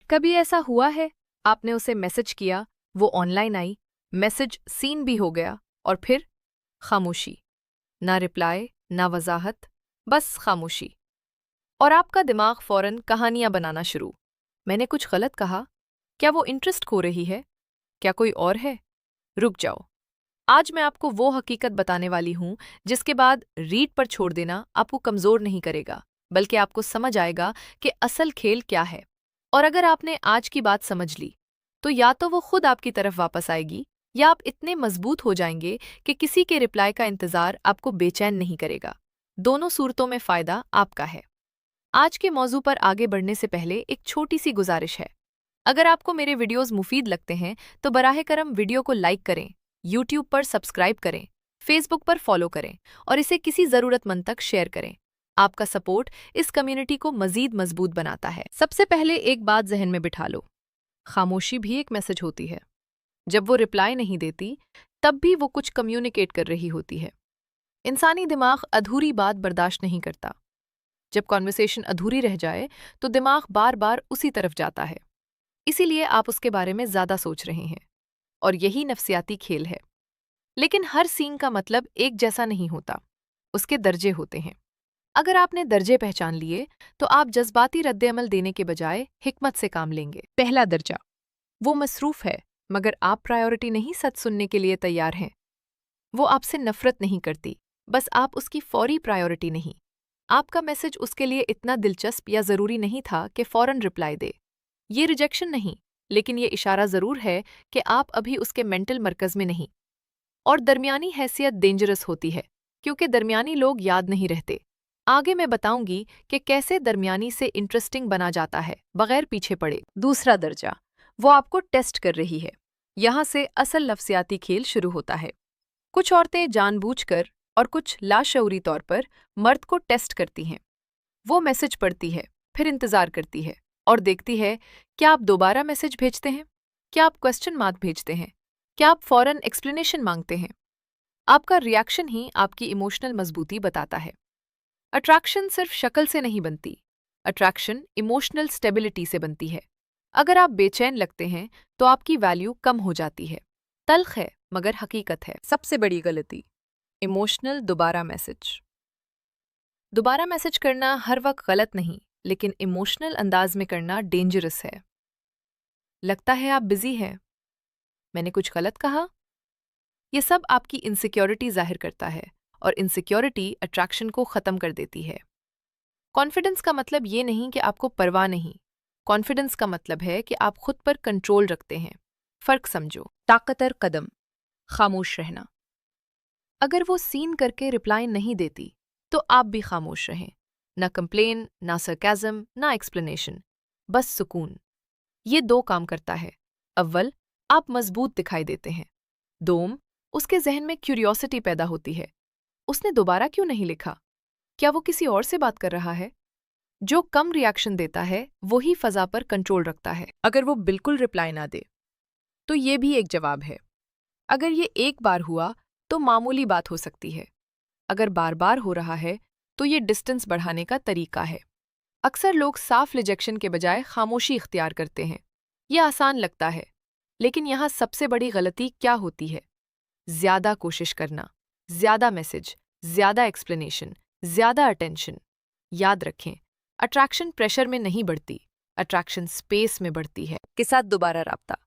कभी ऐसा हुआ है आपने उसे मैसेज किया, वो ऑनलाइन आई, मैसेज सीन भी हो गया और फिर खामोशी, ना रिप्लाई ना वजाहत, बस खामोशी। और आपका दिमाग फौरन कहानियां बनाना शुरू। मैंने कुछ गलत कहा? क्या वो इंटरेस्ट खो रही है? क्या कोई और है? रुक जाओ, आज मैं आपको वो हकीकत बताने वाली हूं जिसके बाद रीड पर छोड़ देना आपको कमजोर नहीं करेगा, बल्कि आपको समझ आएगा कि असल खेल क्या है। और अगर आपने आज की बात समझ ली, तो या तो वो खुद आपकी तरफ वापस आएगी, या आप इतने मजबूत हो जाएंगे कि किसी के रिप्लाई का इंतजार आपको बेचैन नहीं करेगा। दोनों सूरतों में फायदा आपका है। आज के मौजू पर आगे बढ़ने से पहले एक छोटी सी गुजारिश है। अगर आपको मेरे वीडियोस मुफीद लगते हैं तो बराह करम वीडियो को लाइक करें, यूट्यूब पर सब्सक्राइब करें, फेसबुक पर फॉलो करें और इसे किसी ज़रूरतमंद तक शेयर करें। आपका सपोर्ट इस कम्युनिटी को मजीद मजबूत बनाता है। सबसे पहले एक बात जहन में बिठा लो, खामोशी भी एक मैसेज होती है। जब वो रिप्लाई नहीं देती, तब भी वो कुछ कम्युनिकेट कर रही होती है। इंसानी दिमाग अधूरी बात बर्दाश्त नहीं करता। जब कॉन्वर्सेशन अधूरी रह जाए तो दिमाग बार बार उसी तरफ जाता है, इसीलिए आप उसके बारे में ज़्यादा सोच रहे हैं। और यही नफ्सियाती खेल है। लेकिन हर सीन का मतलब एक जैसा नहीं होता, उसके दर्जे होते हैं। अगर आपने दर्जे पहचान लिए तो आप जज्बाती रद्द-ए-अमल देने के बजाय हिकमत से काम लेंगे। पहला दर्जा, वो मसरूफ है मगर आप प्रायोरिटी नहीं सच सुनने के लिए तैयार हैं। वो आपसे नफरत नहीं करती, बस आप उसकी फौरी प्रायोरिटी नहीं। आपका मैसेज उसके लिए इतना दिलचस्प या ज़रूरी नहीं था कि फ़ौरन रिप्लाई दे। ये रिजेक्शन नहीं, लेकिन ये इशारा ज़रूर है कि आप अभी उसके मेंटल मरकज़ में नहीं। और दरमियानी हैसियत डेंजरस होती है, क्योंकि दरमियानी लोग याद नहीं रहते। आगे मैं बताऊंगी कि कैसे दरमियानी से इंटरेस्टिंग बना जाता है बगैर पीछे पड़े। दूसरा दर्जा, वो आपको टेस्ट कर रही है। यहाँ से असल नफ्सियाती खेल शुरू होता है। कुछ औरतें जानबूझकर और कुछ लाशऊरी तौर पर मर्द को टेस्ट करती हैं। वो मैसेज पढ़ती है, फिर इंतज़ार करती है और देखती है, क्या आप दोबारा मैसेज भेजते हैं? क्या आप क्वेश्चन मार्क भेजते हैं? क्या आप फौरन एक्सप्लेनेशन मांगते हैं? आपका रिएक्शन ही आपकी इमोशनल मजबूती बताता है। अट्रैक्शन सिर्फ शक्ल से नहीं बनती, अट्रैक्शन इमोशनल स्टेबिलिटी से बनती है। अगर आप बेचैन लगते हैं तो आपकी वैल्यू कम हो जाती है। तल्ख है मगर हकीकत है। सबसे बड़ी गलती, इमोशनल दोबारा मैसेज। दोबारा मैसेज करना हर वक्त गलत नहीं, लेकिन इमोशनल अंदाज में करना डेंजरस है। लगता है आप बिजी हैं। मैंने कुछ गलत कहा? ये सब आपकी इनसिक्योरिटी जाहिर करता है, और इनसिक्योरिटी अट्रैक्शन को ख़त्म कर देती है। कॉन्फिडेंस का मतलब ये नहीं कि आपको परवाह नहीं। कॉन्फिडेंस का मतलब है कि आप खुद पर कंट्रोल रखते हैं। फ़र्क समझो। ताकतर कदम, खामोश रहना। अगर वो सीन करके रिप्लाई नहीं देती, तो आप भी खामोश रहें। ना कंप्लेन, ना सरकाज़म, ना एक्सप्लेनेशन, बस सुकून। ये दो काम करता है। अव्वल, आप मजबूत दिखाई देते हैं। दोम, उसके जहन में क्यूरियोसिटी पैदा होती है। उसने दोबारा क्यों नहीं लिखा? क्या वो किसी और से बात कर रहा है? जो कम रिएक्शन देता है, वही फ़ज़ा पर कंट्रोल रखता है। अगर वो बिल्कुल रिप्लाई ना दे, तो ये भी एक जवाब है। अगर ये एक बार हुआ, तो मामूली बात हो सकती है। अगर बार बार हो रहा है, तो ये डिस्टेंस बढ़ाने का तरीका है। अक्सर लोग साफ रिजेक्शन के बजाय खामोशी इख्तियार करते हैं। यह आसान लगता है, लेकिन यहाँ सबसे बड़ी गलती क्या होती है? ज़्यादा कोशिश करना, ज़्यादा मैसेज, ज़्यादा एक्सप्लेनेशन, ज़्यादा अटेंशन। याद रखें, अट्रैक्शन प्रेशर में नहीं बढ़ती, अट्रैक्शन स्पेस में बढ़ती है। के साथ दोबारा राब्ता।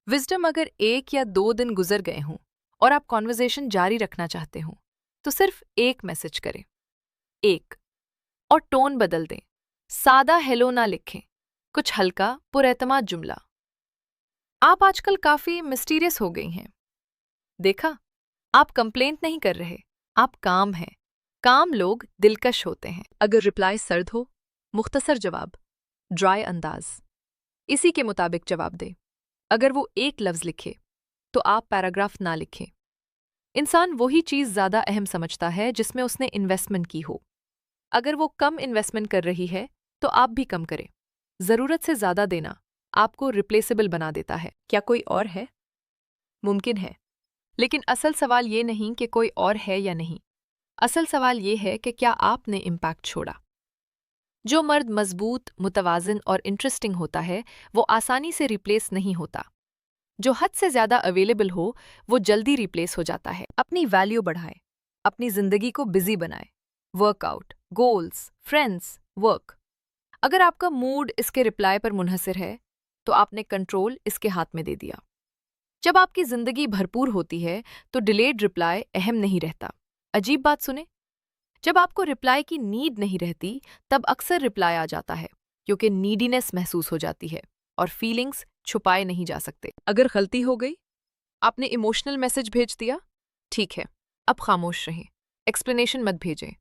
विजडम, अगर 1 या 2 दिन गुजर गए हों और आप कॉन्वर्सेशन जारी रखना चाहते हो, तो सिर्फ एक मैसेज करें। एक, और टोन बदल दें। सादा हेलो ना लिखें, कुछ हल्का पुरएतमाद जुमला। आप आजकल काफ़ी मिस्टीरियस हो गई हैं। देखा, आप कंप्लेंट नहीं कर रहे, आप काम हैं। काम लोग दिलकश होते हैं। अगर रिप्लाई सर्द हो, मुख्तसर जवाब, ड्राई अंदाज, इसी के मुताबिक जवाब दे। अगर वो एक लफ्ज़ लिखे, तो आप पैराग्राफ ना लिखें। इंसान वही चीज़ ज़्यादा अहम समझता है जिसमें उसने इन्वेस्टमेंट की हो। अगर वो कम इन्वेस्टमेंट कर रही है, तो आप भी कम करें। ज़रूरत से ज़्यादा देना आपको रिप्लेसेबल बना देता है। क्या कोई और है? मुमकिन है, लेकिन असल सवाल ये नहीं कि कोई और है या नहीं। असल सवाल ये है कि क्या आपने इम्पैक्ट छोड़ा। जो मर्द मजबूत, मुतवाज़िन और इंटरेस्टिंग होता है वो आसानी से रिप्लेस नहीं होता। जो हद से ज़्यादा अवेलेबल हो वो जल्दी रिप्लेस हो जाता है। अपनी वैल्यू बढ़ाए, अपनी ज़िंदगी को बिजी बनाए। Workout, goals, friends, work. अगर आपका मूड इसके रिप्लाई पर मुनहसर है तो आपने कंट्रोल इसके हाथ में दे दिया। जब आपकी ज़िंदगी भरपूर होती है तो डिलेड रिप्लाई अहम नहीं रहता। अजीब बात सुने, जब आपको रिप्लाई की नीड नहीं रहती तब अक्सर रिप्लाई आ जाता है क्योंकि नीडीनेस महसूस हो जाती है और फीलिंग्स छुपाए नहीं जा सकते। अगर गलती हो गई, आपने इमोशनल मैसेज भेज दिया, ठीक है, अब खामोश रहें, एक्सप्लेनेशन मत भेजें।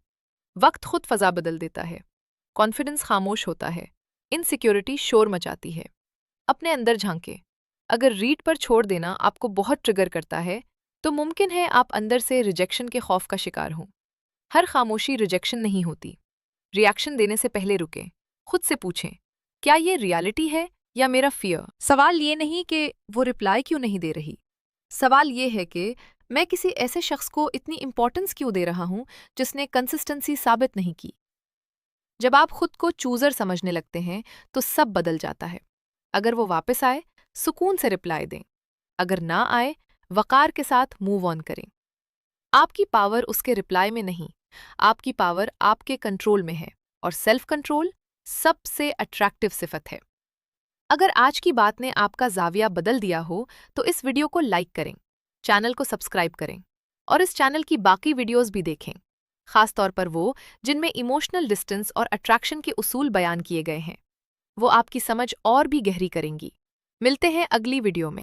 वक्त खुद फजा बदल देता है, कॉन्फिडेंस खामोश होता है, इनसिक्योरिटी शोर मचाती है। अपने अंदर झांके। अगर रीड पर छोड़ देना आपको बहुत ट्रिगर करता है तो मुमकिन है आप अंदर से रिजेक्शन के खौफ का शिकार हों। हर खामोशी रिजेक्शन नहीं होती। रिएक्शन देने से पहले रुकें, खुद से पूछें, क्या ये रियलिटी है या मेरा फियर? सवाल ये नहीं कि वो रिप्लाई क्यों नहीं दे रही, सवाल ये है कि मैं किसी ऐसे शख्स को इतनी इंपॉर्टेंस क्यों दे रहा हूं जिसने कंसिस्टेंसी साबित नहीं की। जब आप खुद को चूजर समझने लगते हैं तो सब बदल जाता है। अगर वो वापस आए, सुकून से रिप्लाई दें। अगर ना आए, वकार के साथ मूव ऑन करें। आपकी पावर उसके रिप्लाई में नहीं, आपकी पावर आपके कंट्रोल में है, और सेल्फ कंट्रोल सबसे अट्रैक्टिव सिफत है। अगर आज की बात ने आपका जाविया बदल दिया हो तो इस वीडियो को लाइक करें, चैनल को सब्सक्राइब करें और इस चैनल की बाकी वीडियोस भी देखें, खास तौर पर वो जिनमें इमोशनल डिस्टेंस और अट्रैक्शन के उसूल बयान किए गए हैं। वो आपकी समझ और भी गहरी करेंगी। मिलते हैं अगली वीडियो में।